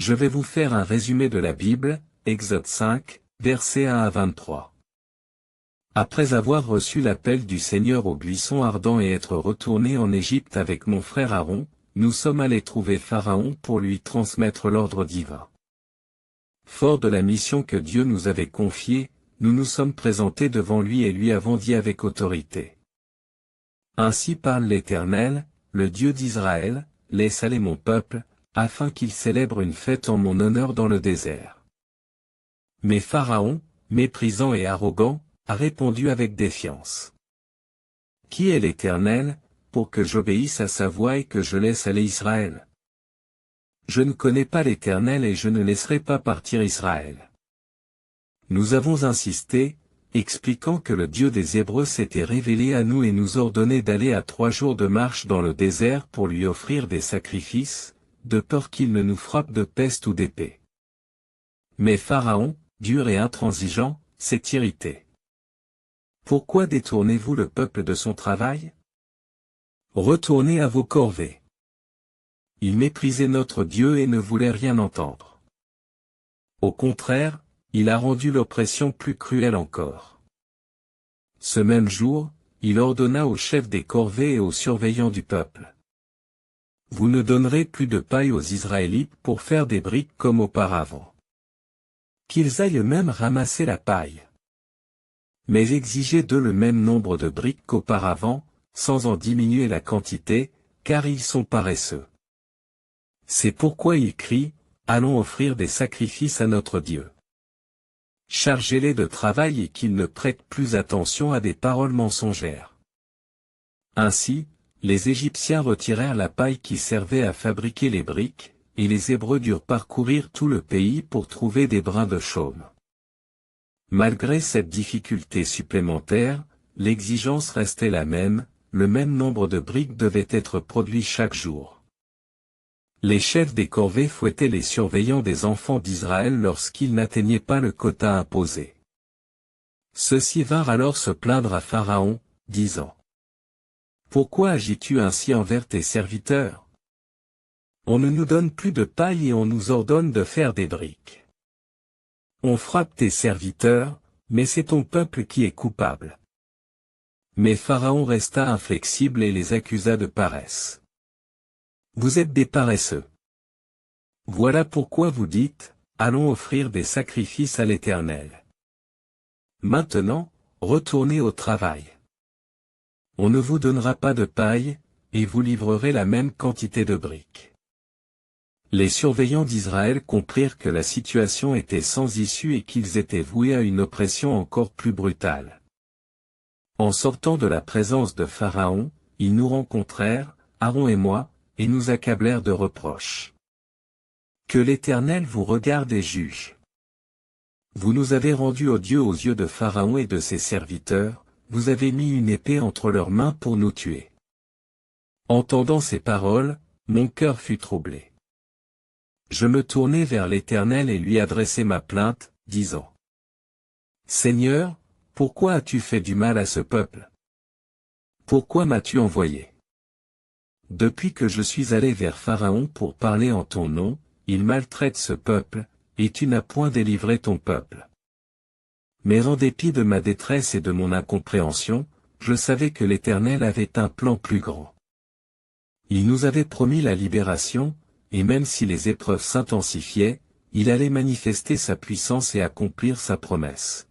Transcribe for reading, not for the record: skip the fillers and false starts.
Je vais vous faire un résumé de la Bible, Exode 5, versets 1 à 23. Après avoir reçu l'appel du Seigneur au buisson ardent et être retourné en Égypte avec mon frère Aaron, nous sommes allés trouver Pharaon pour lui transmettre l'ordre divin. Fort de la mission que Dieu nous avait confiée, nous nous sommes présentés devant lui et lui avons dit avec autorité. Ainsi parle l'Éternel, le Dieu d'Israël, laisse aller mon peuple, afin qu'il célèbre une fête en mon honneur dans le désert. Mais Pharaon, méprisant et arrogant, a répondu avec défiance. Qui est l'Éternel, pour que j'obéisse à sa voix et que je laisse aller Israël? Je ne connais pas l'Éternel et je ne laisserai pas partir Israël. Nous avons insisté, expliquant que le Dieu des Hébreux s'était révélé à nous et nous ordonnait d'aller à 3 jours de marche dans le désert pour lui offrir des sacrifices, de peur qu'il ne nous frappe de peste ou d'épée. Mais Pharaon, dur et intransigeant, s'est irrité. Pourquoi détournez-vous le peuple de son travail? Retournez à vos corvées. Il méprisait notre Dieu et ne voulait rien entendre. Au contraire, il a rendu l'oppression plus cruelle encore. Ce même jour, il ordonna aux chefs des corvées et aux surveillants du peuple. Vous ne donnerez plus de paille aux Israélites pour faire des briques comme auparavant. Qu'ils aillent même ramasser la paille. Mais exigez d'eux le même nombre de briques qu'auparavant, sans en diminuer la quantité, car ils sont paresseux. C'est pourquoi ils crient, allons offrir des sacrifices à notre Dieu. Chargez-les de travail et qu'ils ne prêtent plus attention à des paroles mensongères. Ainsi, les Égyptiens retirèrent la paille qui servait à fabriquer les briques, et les Hébreux durent parcourir tout le pays pour trouver des brins de chaume. Malgré cette difficulté supplémentaire, l'exigence restait la même, le même nombre de briques devait être produit chaque jour. Les chefs des corvées fouettaient les surveillants des enfants d'Israël lorsqu'ils n'atteignaient pas le quota imposé. Ceux-ci vinrent alors se plaindre à Pharaon, disant: Pourquoi agis-tu ainsi envers tes serviteurs? On ne nous donne plus de paille et on nous ordonne de faire des briques. On frappe tes serviteurs, mais c'est ton peuple qui est coupable. Mais Pharaon resta inflexible et les accusa de paresse. Vous êtes des paresseux. Voilà pourquoi vous dites, allons offrir des sacrifices à l'Éternel. Maintenant, retournez au travail. On ne vous donnera pas de paille, et vous livrerez la même quantité de briques. Les surveillants d'Israël comprirent que la situation était sans issue et qu'ils étaient voués à une oppression encore plus brutale. En sortant de la présence de Pharaon, ils nous rencontrèrent, Aaron et moi, et nous accablèrent de reproches. Que l'Éternel vous regarde et juge. Vous nous avez rendus odieux aux yeux de Pharaon et de ses serviteurs, vous avez mis une épée entre leurs mains pour nous tuer. Entendant ces paroles, mon cœur fut troublé. Je me tournai vers l'Éternel et lui adressai ma plainte, disant: Seigneur, pourquoi as-tu fait du mal à ce peuple? Pourquoi m'as-tu envoyé? Depuis que je suis allé vers Pharaon pour parler en ton nom, il maltraite ce peuple, et tu n'as point délivré ton peuple. Mais en dépit de ma détresse et de mon incompréhension, je savais que l'Éternel avait un plan plus grand. Il nous avait promis la libération, et même si les épreuves s'intensifiaient, il allait manifester sa puissance et accomplir sa promesse.